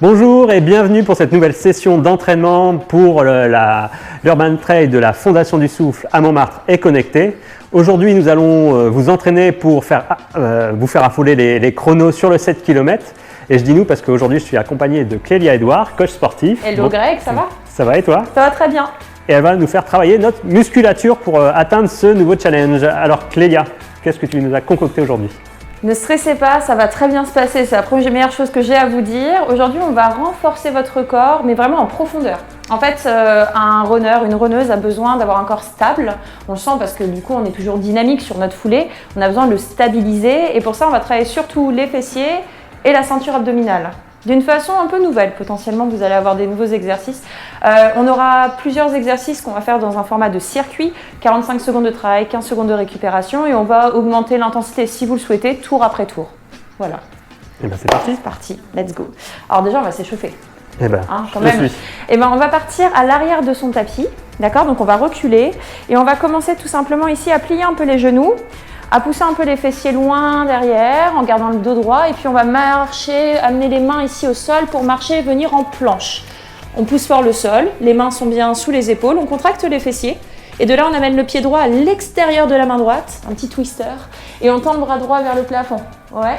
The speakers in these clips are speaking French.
Bonjour et bienvenue pour cette nouvelle session d'entraînement pour l'Urban Trail de la Fondation du Souffle à Montmartre et Connecté. Aujourd'hui, nous allons vous entraîner pour vous faire affoler les chronos sur le 7 km. Et je dis nous parce qu'aujourd'hui, je suis accompagné de Clélia Edouard, coach sportif. Hello Greg, ça va? Ça va et toi? Ça va très bien. Et elle va nous faire travailler notre musculature pour atteindre ce nouveau challenge. Alors Clélia, qu'est-ce que tu nous as concocté aujourd'hui? Ne stressez pas, ça va très bien se passer. C'est la première chose que j'ai à vous dire. Aujourd'hui, on va renforcer votre corps, mais vraiment en profondeur. En fait, un runner, une runneuse a besoin d'avoir un corps stable. On le sent parce que du coup, on est toujours dynamique sur notre foulée. On a besoin de le stabiliser et pour ça, on va travailler surtout les fessiers et la ceinture abdominale. D'une façon un peu nouvelle, potentiellement vous allez avoir des nouveaux exercices. On aura plusieurs exercices qu'on va faire dans un format de circuit, 45 secondes de travail, 15 secondes de récupération et on va augmenter l'intensité si vous le souhaitez, tour après tour. Voilà. Et bien c'est parti. C'est parti, let's go. Alors déjà on va s'échauffer. Eh ben, quand même. Et ben on va partir à l'arrière de son tapis, d'accord? Donc on va reculer et on va commencer tout simplement ici à plier un peu les genoux, à pousser un peu les fessiers loin derrière en gardant le dos droit et puis on va marcher, amener les mains ici au sol pour marcher et venir en planche. On pousse fort le sol, les mains sont bien sous les épaules, on contracte les fessiers et de là on amène le pied droit à l'extérieur de la main droite, un petit twister et on tend le bras droit vers le plafond. Ouais.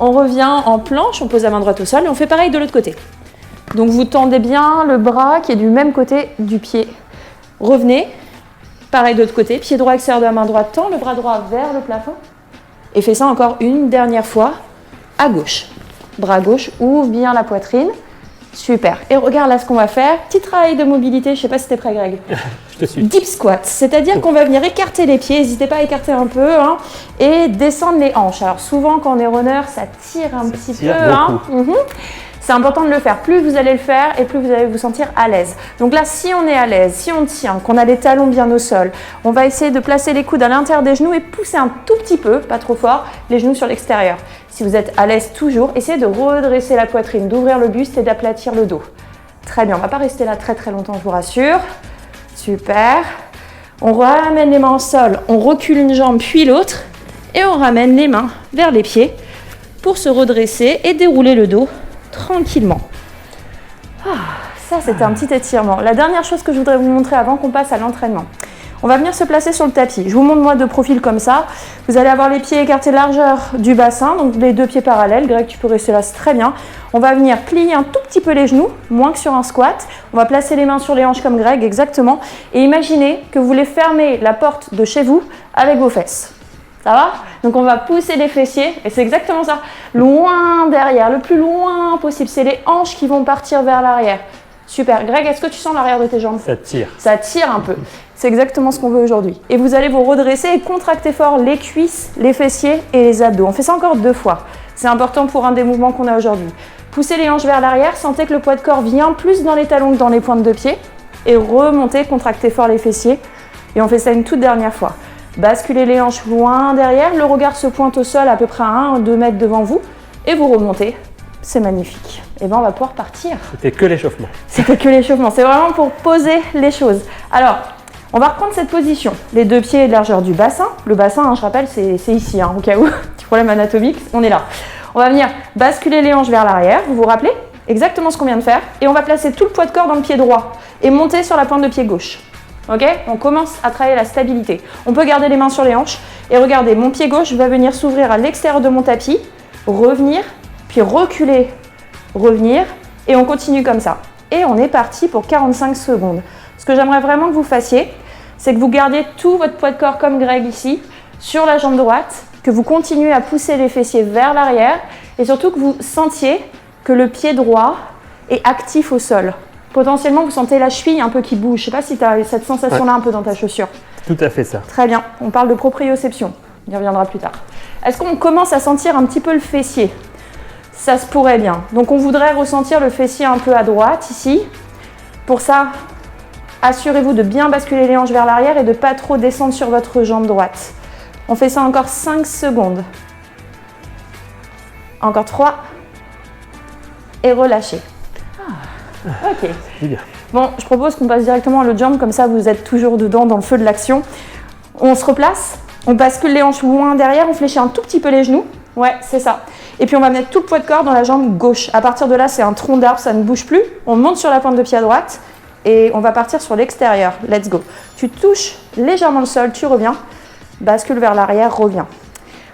On revient en planche, on pose la main droite au sol et on fait pareil de l'autre côté. Donc vous tendez bien le bras qui est du même côté du pied. Revenez. Pareil de l'autre côté, pied droit extérieur de la main droite, tend le bras droit vers le plafond. Et fais ça encore une dernière fois à gauche. Bras gauche, ouvre bien la poitrine. Super. Et regarde là ce qu'on va faire. Petit travail de mobilité, je ne sais pas si tu es prêt Greg. Je te suis. Deep squat, c'est-à-dire qu'on va venir écarter les pieds, n'hésitez pas à écarter un peu et descendre les hanches. Alors souvent quand on est runner, ça tire un petit peu. C'est important de le faire. Plus vous allez le faire et plus vous allez vous sentir à l'aise. Donc là, si on est à l'aise, si on tient, qu'on a les talons bien au sol, on va essayer de placer les coudes à l'intérieur des genoux et pousser un tout petit peu, pas trop fort, les genoux sur l'extérieur. Si vous êtes à l'aise toujours, essayez de redresser la poitrine, d'ouvrir le buste et d'aplatir le dos. Très bien, on ne va pas rester là très très longtemps, je vous rassure. Super. On ramène les mains au sol, on recule une jambe puis l'autre et on ramène les mains vers les pieds pour se redresser et dérouler le dos tranquillement. Ça c'était un petit étirement. La dernière chose que je voudrais vous montrer avant qu'on passe à l'entraînement. On va venir se placer sur le tapis. Je vous montre moi de profil comme ça. Vous allez avoir les pieds écartés largeur du bassin, donc les deux pieds parallèles. Greg, tu peux rester là, c'est très bien. On va venir plier un tout petit peu les genoux, moins que sur un squat. On va placer les mains sur les hanches comme Greg, exactement. Et imaginez que vous voulez fermer la porte de chez vous avec vos fesses. Ça va? Donc on va pousser les fessiers et c'est exactement ça. Loin derrière, le plus loin possible. C'est les hanches qui vont partir vers l'arrière. Super. Greg, est-ce que tu sens l'arrière de tes jambes? Ça tire. Ça tire un peu. C'est exactement ce qu'on veut aujourd'hui. Et vous allez vous redresser et contracter fort les cuisses, les fessiers et les abdos. On fait ça encore 2 fois. C'est important pour un des mouvements qu'on a aujourd'hui. Poussez les hanches vers l'arrière. Sentez que le poids de corps vient plus dans les talons que dans les pointes de pied. Et remontez, contractez fort les fessiers. Et on fait ça une toute dernière fois. Basculez les hanches loin derrière, le regard se pointe au sol à peu près à 1 ou 2 mètres devant vous et vous remontez. C'est magnifique. Et bien on va pouvoir partir. C'était que l'échauffement. C'était que l'échauffement, c'est vraiment pour poser les choses. Alors, on va reprendre cette position. Les 2 pieds de largeur du bassin. Le bassin, je rappelle, c'est ici, au cas où, petit problème anatomique, on est là. On va venir basculer les hanches vers l'arrière, vous vous rappelez? Exactement ce qu'on vient de faire. Et on va placer tout le poids de corps dans le pied droit et monter sur la pointe de pied gauche. Ok, on commence à travailler la stabilité. On peut garder les mains sur les hanches et regardez, mon pied gauche va venir s'ouvrir à l'extérieur de mon tapis, revenir, puis reculer, revenir et on continue comme ça. Et on est parti pour 45 secondes. Ce que j'aimerais vraiment que vous fassiez, c'est que vous gardiez tout votre poids de corps comme Greg ici, sur la jambe droite, que vous continuez à pousser les fessiers vers l'arrière et surtout que vous sentiez que le pied droit est actif au sol. Potentiellement, vous sentez la cheville un peu qui bouge. Je ne sais pas si tu as cette sensation-là un peu dans ta chaussure. Tout à fait ça. Très bien. On parle de proprioception. On y reviendra plus tard. Est-ce qu'on commence à sentir un petit peu le fessier? Ça se pourrait bien. Donc, on voudrait ressentir le fessier un peu à droite, ici. Pour ça, assurez-vous de bien basculer les hanches vers l'arrière et de ne pas trop descendre sur votre jambe droite. On fait ça encore 5 secondes. Encore 3. Et relâchez. Ok. Bien. Bon, je propose qu'on passe directement à l'autre jambe, comme ça vous êtes toujours dedans dans le feu de l'action. On se replace, on bascule les hanches loin derrière, on fléchit un tout petit peu les genoux, Ouais, c'est ça. Et puis on va mettre tout le poids de corps dans la jambe gauche. À partir de là, c'est un tronc d'arbre, ça ne bouge plus. On monte sur la pointe de pied à droite et on va partir sur l'extérieur. Let's go. Tu touches légèrement le sol, tu reviens. Bascule vers l'arrière, reviens.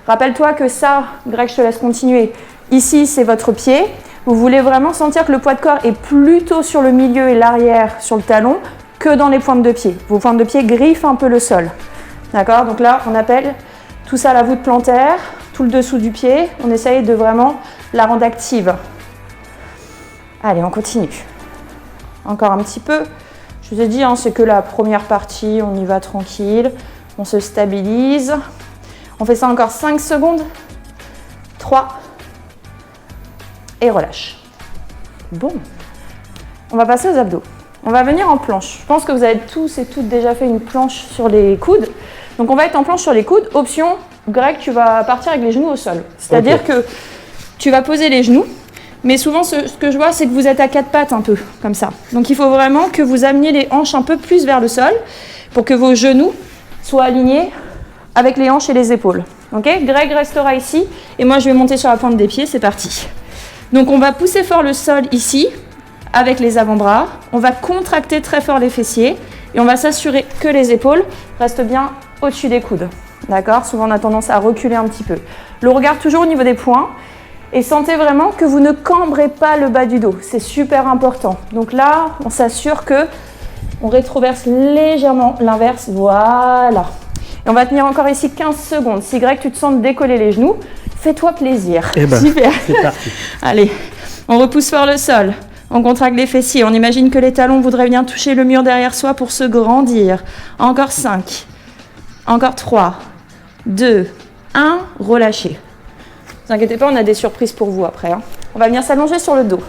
Rappelle-toi que ça, Greg, je te laisse continuer. Ici, c'est votre pied. Vous voulez vraiment sentir que le poids de corps est plutôt sur le milieu et l'arrière, sur le talon, que dans les pointes de pied. Vos pointes de pied griffent un peu le sol. D'accord? Donc là, on appelle tout ça la voûte plantaire, tout le dessous du pied. On essaye de vraiment la rendre active. Allez, on continue. Encore un petit peu. Je vous ai dit, hein, c'est que la première partie, on y va tranquille. On se stabilise. On fait ça encore 5 secondes. 3. Et relâche. Bon. On va passer aux abdos. On va venir en planche. Je pense que vous avez tous et toutes déjà fait une planche sur les coudes. Donc on va être en planche sur les coudes. Option, Greg, tu vas partir avec les genoux au sol. C'est-à-dire que tu vas poser les genoux. Mais souvent, ce que je vois, c'est que vous êtes à 4 pattes un peu, comme ça. Donc il faut vraiment que vous ameniez les hanches un peu plus vers le sol pour que vos genoux soient alignés avec les hanches et les épaules. Ok? Greg restera ici et moi je vais monter sur la pointe des pieds. C'est parti. Donc on va pousser fort le sol ici avec les avant-bras. On va contracter très fort les fessiers et on va s'assurer que les épaules restent bien au-dessus des coudes. D'accord? Souvent on a tendance à reculer un petit peu. Le regard toujours au niveau des poings. Et sentez vraiment que vous ne cambrez pas le bas du dos. C'est super important. Donc là, on s'assure que on rétroverse légèrement l'inverse. Voilà. Et on va tenir encore ici 15 secondes. Si Greg, tu te sens décoller les genoux, fais-toi plaisir. Eh ben, super. C'est parti. Allez, on repousse fort le sol. On contracte les fessiers. On imagine que les talons voudraient bien toucher le mur derrière soi pour se grandir. Encore 5. Encore 3. 2. 1. Relâchez. Ne vous inquiétez pas, on a des surprises pour vous après. Hein. On va venir s'allonger sur le dos.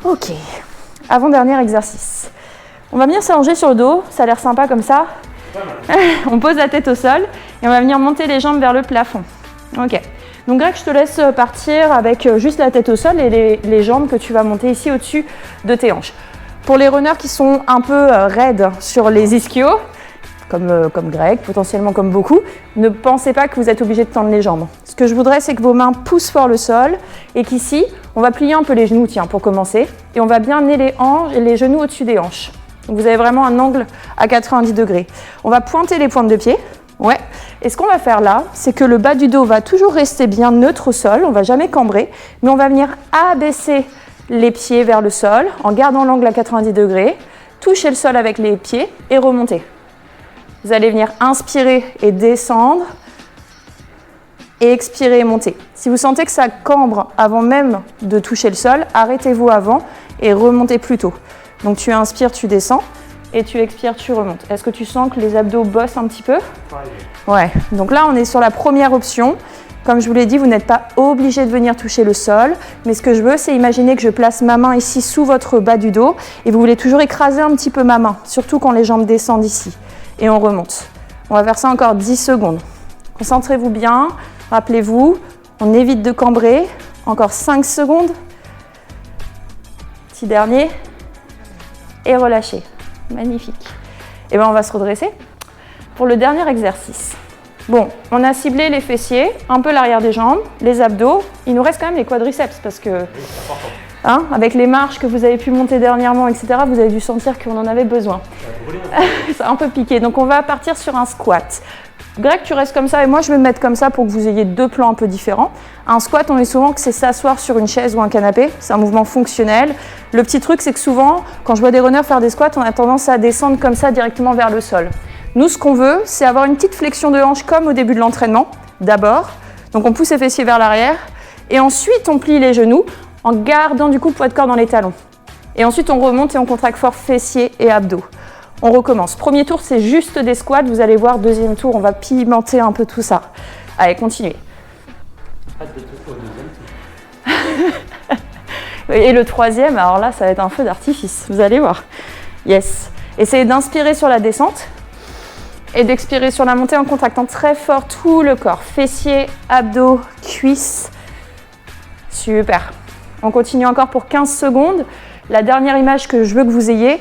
Ok. Avant-dernier exercice. On va venir s'allonger sur le dos. Ça a l'air sympa comme ça. On pose la tête au sol et on va venir monter les jambes vers le plafond. Ok. Donc Greg, je te laisse partir avec juste la tête au sol et les jambes que tu vas monter ici au-dessus de tes hanches. Pour les runners qui sont un peu raides sur les ischios, comme Greg, potentiellement comme beaucoup, ne pensez pas que vous êtes obligé de tendre les jambes. Ce que je voudrais, c'est que vos mains poussent fort le sol et qu'ici, on va plier un peu les genoux, tiens, pour commencer, et on va bien amener les hanches et les genoux au-dessus des hanches. Donc vous avez vraiment un angle à 90 degrés. On va pointer les pointes de pied. Ouais. Et ce qu'on va faire là, c'est que le bas du dos va toujours rester bien neutre au sol, on ne va jamais cambrer, mais on va venir abaisser les pieds vers le sol en gardant l'angle à 90 degrés, toucher le sol avec les pieds et remonter. Vous allez venir inspirer et descendre et expirer et monter. Si vous sentez que ça cambre avant même de toucher le sol, arrêtez-vous avant et remontez plus tôt. Donc tu inspires, tu descends et tu expires, tu remontes. Est-ce que tu sens que les abdos bossent un petit peu? Ouais. Donc là, on est sur la première option. Comme je vous l'ai dit, vous n'êtes pas obligé de venir toucher le sol, mais ce que je veux, c'est imaginer que je place ma main ici sous votre bas du dos et vous voulez toujours écraser un petit peu ma main, surtout quand les jambes descendent ici. Et on remonte. On va faire ça encore 10 secondes. Concentrez-vous bien, rappelez-vous, on évite de cambrer. Encore 5 secondes. Petit dernier. Et relâchez. Magnifique. Et bien on va se redresser pour le dernier exercice. Bon, on a ciblé les fessiers, un peu l'arrière des jambes, les abdos. Il nous reste quand même les quadriceps parce que, hein, avec les marches que vous avez pu monter dernièrement, etc., vous avez dû sentir qu'on en avait besoin. Ça a un peu piqué. Donc on va partir sur un squat. Greg, tu restes comme ça et moi je vais me mettre comme ça pour que vous ayez deux plans un peu différents. Un squat, on dit souvent que c'est s'asseoir sur une chaise ou un canapé. C'est un mouvement fonctionnel. Le petit truc, c'est que souvent, quand je vois des runners faire des squats, on a tendance à descendre comme ça directement vers le sol. Nous, ce qu'on veut, c'est avoir une petite flexion de hanche comme au début de l'entraînement, d'abord. Donc on pousse les fessiers vers l'arrière et ensuite on plie les genoux en gardant du coup le poids de corps dans les talons. Et ensuite on remonte et on contracte fort fessiers et abdos. On recommence. Premier tour, c'est juste des squats. Vous allez voir, deuxième tour, on va pimenter un peu tout ça. Allez, continuez. Et le troisième, alors là, ça va être un feu d'artifice. Vous allez voir. Yes. Essayez d'inspirer sur la descente et d'expirer sur la montée en contractant très fort tout le corps. Fessiers, abdos, cuisses. Super. On continue encore pour 15 secondes. La dernière image que je veux que vous ayez,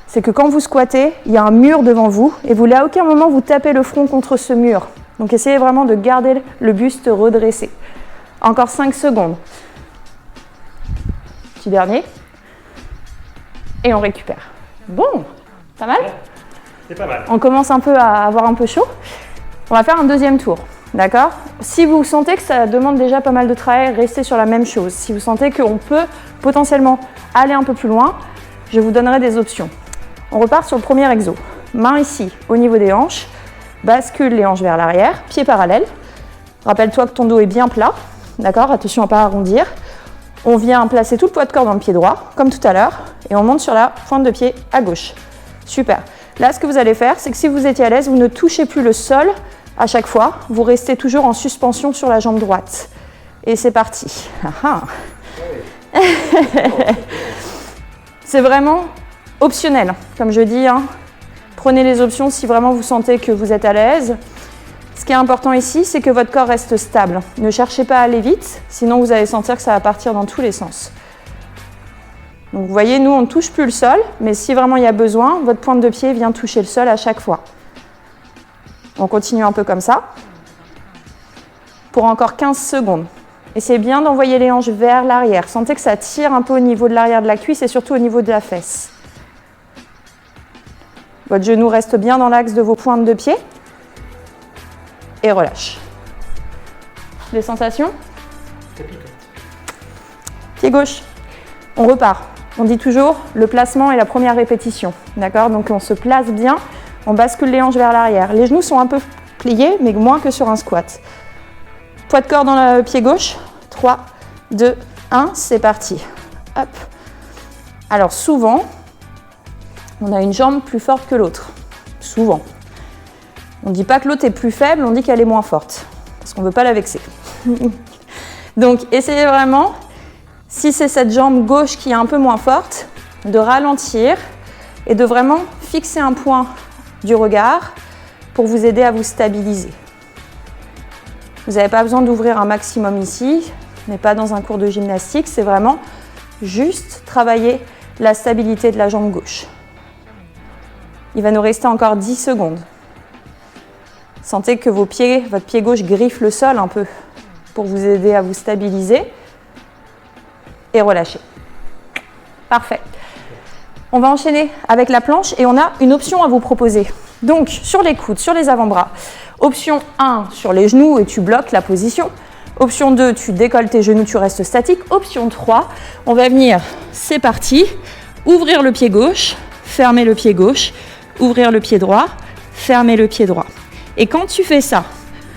c'est que quand vous squattez, il y a un mur devant vous et vous voulez à aucun moment vous taper le front contre ce mur. Donc essayez vraiment de garder le buste redressé. Encore 5 secondes. Petit dernier. Et on récupère. Bon, pas mal? C'est pas mal. On commence un peu à avoir un peu chaud. On va faire un deuxième tour, d'accord? Si vous sentez que ça demande déjà pas mal de travail, restez sur la même chose. Si vous sentez qu'on peut potentiellement aller un peu plus loin, je vous donnerai des options. On repart sur le premier exo. Main ici, au niveau des hanches. Bascule les hanches vers l'arrière, pieds parallèles. Rappelle-toi que ton dos est bien plat, d'accord? Attention à ne pas arrondir. On vient placer tout le poids de corps dans le pied droit, comme tout à l'heure, et on monte sur la pointe de pied à gauche. Super. Là, ce que vous allez faire, c'est que si vous étiez à l'aise, vous ne touchez plus le sol à chaque fois. Vous restez toujours en suspension sur la jambe droite. Et c'est parti. C'est vraiment optionnel, comme je dis. Prenez les options si vraiment vous sentez que vous êtes à l'aise. Ce qui est important ici, c'est que votre corps reste stable. Ne cherchez pas à aller vite, sinon vous allez sentir que ça va partir dans tous les sens. Donc vous voyez, nous on ne touche plus le sol, mais si vraiment il y a besoin, votre pointe de pied vient toucher le sol à chaque fois. On continue un peu comme ça. Pour encore 15 secondes. Essayez bien d'envoyer les hanches vers l'arrière. Sentez que ça tire un peu au niveau de l'arrière de la cuisse et surtout au niveau de la fesse. Votre genou reste bien dans l'axe de vos pointes de pied. Et relâche. Des sensations? Pied gauche. On repart. On dit toujours, le placement est la première répétition. D'accord? Donc on se place bien, on bascule les hanches vers l'arrière. Les genoux sont un peu pliés, mais moins que sur un squat. Poids de corps dans le pied gauche. 3, 2, 1, c'est parti. Hop. Alors souvent, on a une jambe plus forte que l'autre. Souvent. On ne dit pas que l'autre est plus faible, on dit qu'elle est moins forte. Parce qu'on ne veut pas la vexer. Donc essayez vraiment, si c'est cette jambe gauche qui est un peu moins forte, de ralentir et de vraiment fixer un point du regard pour vous aider à vous stabiliser. Vous n'avez pas besoin d'ouvrir un maximum ici, on n'est pas dans un cours de gymnastique, c'est vraiment juste travailler la stabilité de la jambe gauche. Il va nous rester encore 10 secondes. Sentez que votre pied gauche griffe le sol un peu pour vous aider à vous stabiliser et relâcher. Parfait. On va enchaîner avec la planche et on a une option à vous proposer. Donc, sur les coudes, sur les avant-bras. Option 1, sur les genoux et tu bloques la position. Option 2, tu décolles tes genoux, tu restes statique. Option 3, on va venir, c'est parti, ouvrir le pied gauche, fermer le pied gauche, ouvrir le pied droit, fermer le pied droit. Et quand tu fais ça,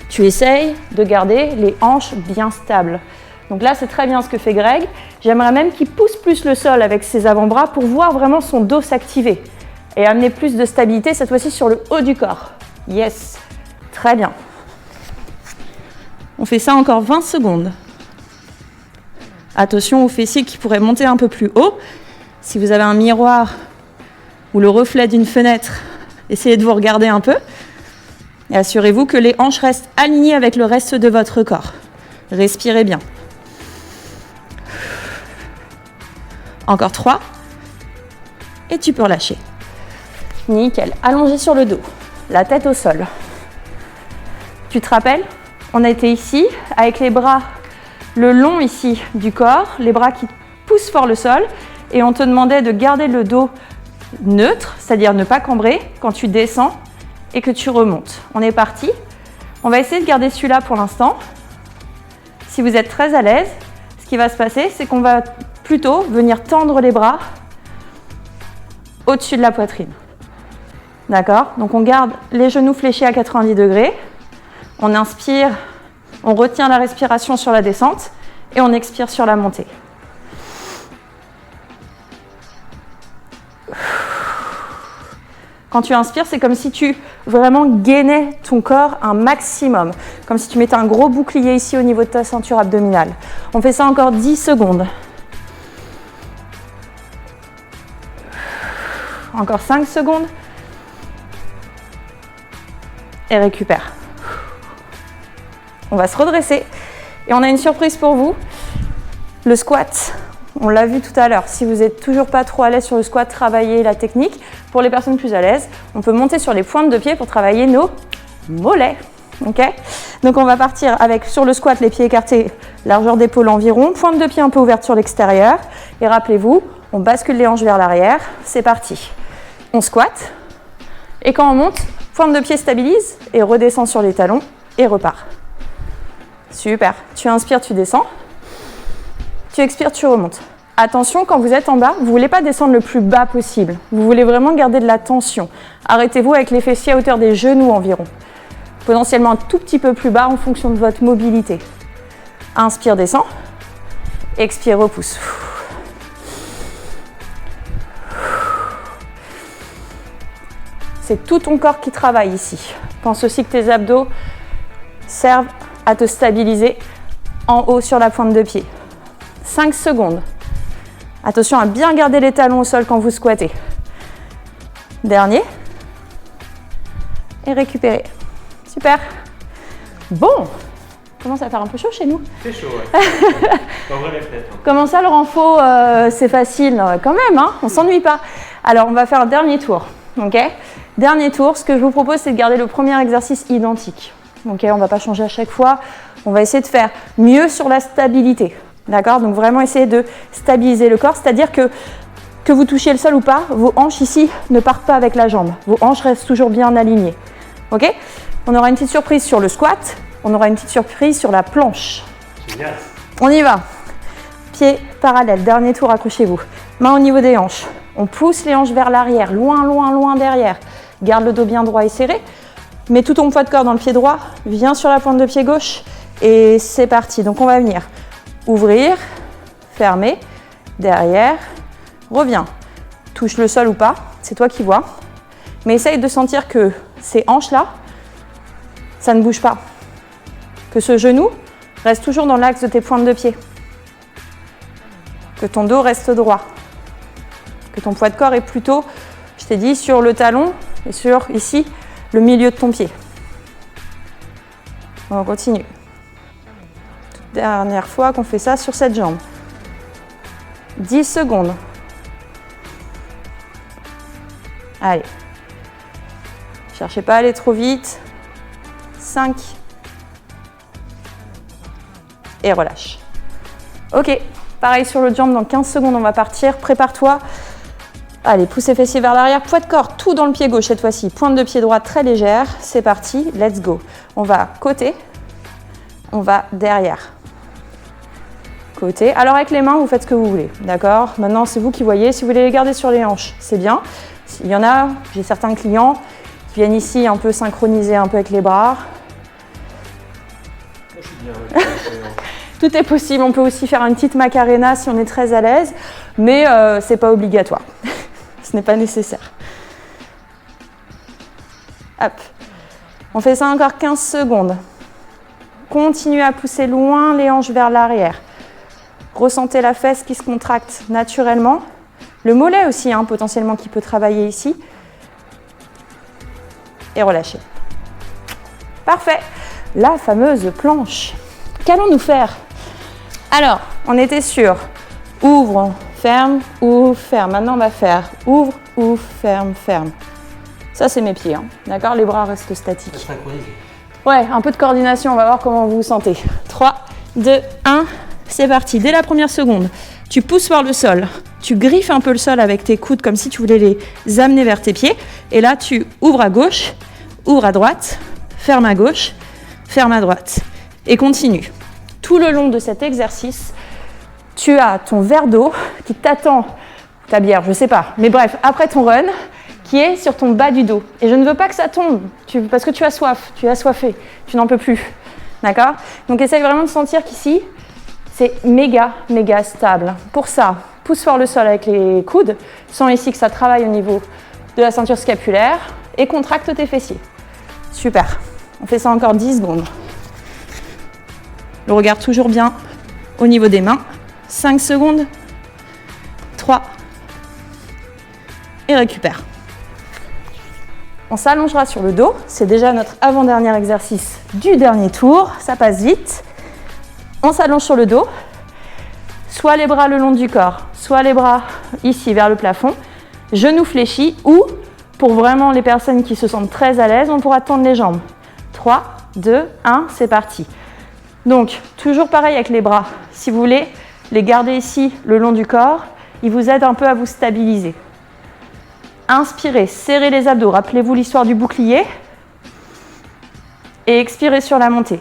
tu essayes de garder les hanches bien stables. Donc là, c'est très bien ce que fait Greg. J'aimerais même qu'il pousse plus le sol avec ses avant-bras pour voir vraiment son dos s'activer et amener plus de stabilité, cette fois-ci sur le haut du corps. Yes, très bien. On fait ça encore 20 secondes. Attention aux fessiers qui pourraient monter un peu plus haut. Si vous avez un miroir ou le reflet d'une fenêtre, essayez de vous regarder un peu. Et assurez-vous que les hanches restent alignées avec le reste de votre corps. Respirez bien. Encore 3. Et tu peux relâcher. Nickel. Allongé sur le dos. La tête au sol. Tu te rappelles? On était ici avec les bras le long ici du corps, les bras qui poussent fort le sol. Et on te demandait de garder le dos neutre, c'est-à-dire ne pas cambrer quand tu descends et que tu remontes. On est parti. On va essayer de garder celui-là pour l'instant. Si vous êtes très à l'aise, ce qui va se passer, c'est qu'on va plutôt venir tendre les bras au-dessus de la poitrine. D'accord? Donc on garde les genoux fléchis à 90 degrés. On inspire, on retient la respiration sur la descente et on expire sur la montée. Quand tu inspires, c'est comme si tu vraiment gainais ton corps un maximum. Comme si tu mettais un gros bouclier ici au niveau de ta ceinture abdominale. On fait ça encore 10 secondes. Encore 5 secondes. Et récupère. On va se redresser. Et on a une surprise pour vous. Le squat. On l'a vu tout à l'heure, si vous n'êtes toujours pas trop à l'aise sur le squat, travaillez la technique. Pour les personnes plus à l'aise, on peut monter sur les pointes de pied pour travailler nos mollets. Ok? Donc on va partir avec, sur le squat, les pieds écartés, largeur d'épaule environ, pointe de pied un peu ouverte sur l'extérieur. Et rappelez-vous, on bascule les hanches vers l'arrière. C'est parti. On squatte. Et quand on monte, pointe de pied stabilise et redescend sur les talons et repart. Super. Tu inspires, tu descends. Tu expires, tu remontes. Attention, quand vous êtes en bas, vous ne voulez pas descendre le plus bas possible. Vous voulez vraiment garder de la tension. Arrêtez-vous avec les fessiers à hauteur des genoux environ. Potentiellement un tout petit peu plus bas en fonction de votre mobilité. Inspire, descend. Expire, repousse. C'est tout ton corps qui travaille ici. Pense aussi que tes abdos servent à te stabiliser en haut sur la pointe de pied. 5 secondes. Attention à bien garder les talons au sol quand vous squattez. Dernier. Et récupérez. Super. Bon. Commence à faire un peu chaud chez nous. C'est chaud, ouais. On relève peut-être. Comment ça, le renfort, c'est facile quand même, hein, on ne s'ennuie pas. Alors, on va faire un dernier tour. Ok ? Dernier tour, ce que je vous propose, c'est de garder le premier exercice identique. Ok, on ne va pas changer à chaque fois. On va essayer de faire mieux sur la stabilité. D'accord ? Donc vraiment essayer de stabiliser le corps, c'est-à-dire que vous touchiez le sol ou pas, vos hanches ici ne partent pas avec la jambe. Vos hanches restent toujours bien alignées. Ok ? On aura une petite surprise sur le squat. On aura une petite surprise sur la planche. Génial. On y va. Pieds parallèles. Dernier tour, accrochez-vous. Main au niveau des hanches. On pousse les hanches vers l'arrière, loin, loin, loin derrière. Garde le dos bien droit et serré. Mets tout ton poids de corps dans le pied droit. Viens sur la pointe de pied gauche. Et c'est parti. Donc on va venir ouvrir, fermer, derrière, reviens. Touche le sol ou pas, c'est toi qui vois. Mais essaye de sentir que ces hanches-là, ça ne bouge pas. Que ce genou reste toujours dans l'axe de tes pointes de pied. Que ton dos reste droit. Que ton poids de corps est plutôt, je t'ai dit, sur le talon et sur, ici, le milieu de ton pied. On continue. Toute dernière fois qu'on fait ça sur cette jambe. 10 secondes. Allez. Cherchez pas à aller trop vite. 5. Et relâche. Ok, pareil sur l'autre jambe, dans 15 secondes, on va partir. Prépare-toi. Allez, pousse les fessiers vers l'arrière. Poids de corps, tout dans le pied gauche cette fois-ci. Pointe de pied droit très légère. C'est parti, let's go. On va côté. On va derrière. Côté. Alors avec les mains, vous faites ce que vous voulez. D'accord ? Maintenant, c'est vous qui voyez. Si vous voulez les garder sur les hanches, c'est bien. Il y en a, j'ai certains clients qui viennent ici un peu synchroniser un peu avec les bras. Moi, je suis bien. Tout est possible. On peut aussi faire une petite macarena si on est très à l'aise, mais c'est pas obligatoire. Ce n'est pas nécessaire. Hop. On fait ça encore 15 secondes. Continuez à pousser loin les hanches vers l'arrière. Ressentez la fesse qui se contracte naturellement. Le mollet aussi, hein, potentiellement, qui peut travailler ici. Et relâchez. Parfait. La fameuse planche. Qu'allons-nous faire ? Alors, on était sur ouvre, ferme, ouvre, ferme. Maintenant, on va faire ouvre, ouvre, ferme, ferme. Ça, c'est mes pieds. Hein. D'accord ? Les bras restent statiques. Synchronisé. Ouais, un peu de coordination. On va voir comment vous vous sentez. 3, 2, 1. C'est parti. Dès la première seconde, tu pousses vers le sol. Tu griffes un peu le sol avec tes coudes comme si tu voulais les amener vers tes pieds. Et là, tu ouvres à gauche, ouvres à droite, ferme à gauche, ferme à droite. Et continue. Tout le long de cet exercice, tu as ton verre d'eau qui t'attend, ta bière, je sais pas. Mais bref, après ton run, qui est sur ton bas du dos. Et je ne veux pas que ça tombe, parce que tu as soif, tu es assoiffé, tu n'en peux plus. D'accord ? Donc essaye vraiment de sentir qu'ici, c'est méga, méga stable. Pour ça, pousse fort le sol avec les coudes. Sens ici que ça travaille au niveau de la ceinture scapulaire et contracte tes fessiers. Super. On fait ça encore 10 secondes. Le regard toujours bien au niveau des mains. 5 secondes. 3. Et récupère. On s'allongera sur le dos. C'est déjà notre avant-dernier exercice du dernier tour. Ça passe vite. On s'allonge sur le dos. Soit les bras le long du corps, soit les bras ici vers le plafond. Genoux fléchis ou, pour vraiment les personnes qui se sentent très à l'aise, on pourra tendre les jambes. 3, 2, 1, c'est parti. Donc, toujours pareil avec les bras. Si vous voulez les garder ici le long du corps, ils vous aident un peu à vous stabiliser. Inspirez, serrez les abdos. Rappelez-vous l'histoire du bouclier. Et expirez sur la montée.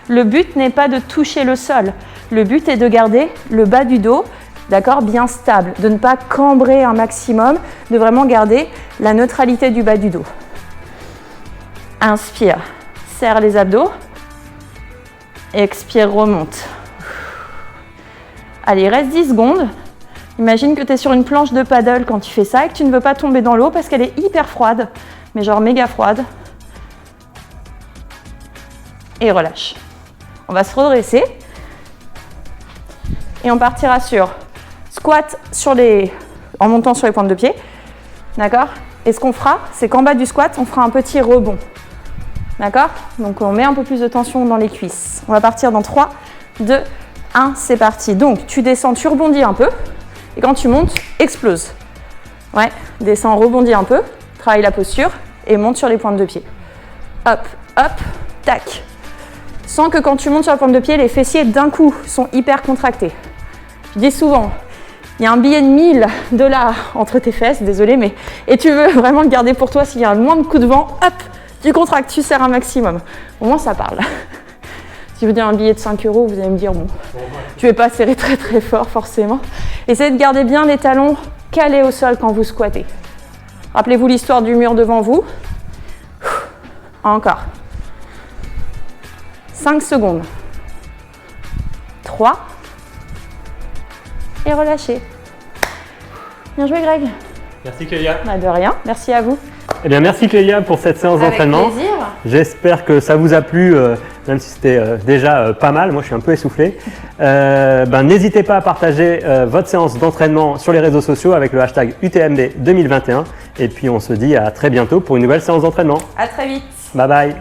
Le but n'est pas de toucher le sol. Le but est de garder le bas du dos, d'accord, bien stable, de ne pas cambrer un maximum, de vraiment garder la neutralité du bas du dos. Inspire, serre les abdos. Expire, remonte. Allez, il reste 10 secondes. Imagine que tu es sur une planche de paddle quand tu fais ça et que tu ne veux pas tomber dans l'eau parce qu'elle est hyper froide, mais genre méga froide. Et relâche. On va se redresser. Et on partira sur squat en montant sur les pointes de pied. D'accord? Et ce qu'on fera, c'est qu'en bas du squat, on fera un petit rebond. D'accord? Donc on met un peu plus de tension dans les cuisses. On va partir dans 3, 2, 1, c'est parti. Donc tu descends, tu rebondis un peu. Et quand tu montes, explose. Ouais, descends, rebondis un peu. Travaille la posture et monte sur les pointes de pied. Hop, hop, tac. Sens que quand tu montes sur la pointe de pied, les fessiers d'un coup sont hyper contractés. Je dis souvent, il y a un billet de 1000 $ entre tes fesses, désolé, mais et tu veux vraiment le garder pour toi s'il y a un moindre coup de vent, hop, tu contractes, tu serres un maximum. Au moins ça parle. Si je vous dis un billet de 5 €, vous allez me dire, bon, tu ne vais pas serrer très très fort forcément. Essayez de garder bien les talons calés au sol quand vous squattez. Rappelez-vous l'histoire du mur devant vous. Encore. 5 secondes. 3. Et relâchez. Bien joué Greg. Merci Clélia. Bah, de rien, merci à vous. Eh bien, merci Clélia pour cette séance d'entraînement. Avec plaisir. J'espère que ça vous a plu, même si c'était déjà pas mal. Moi, je suis un peu essoufflé. N'hésitez pas à partager votre séance d'entraînement sur les réseaux sociaux avec le hashtag UTMB 2021. Et puis, on se dit à très bientôt pour une nouvelle séance d'entraînement. À très vite. Bye bye.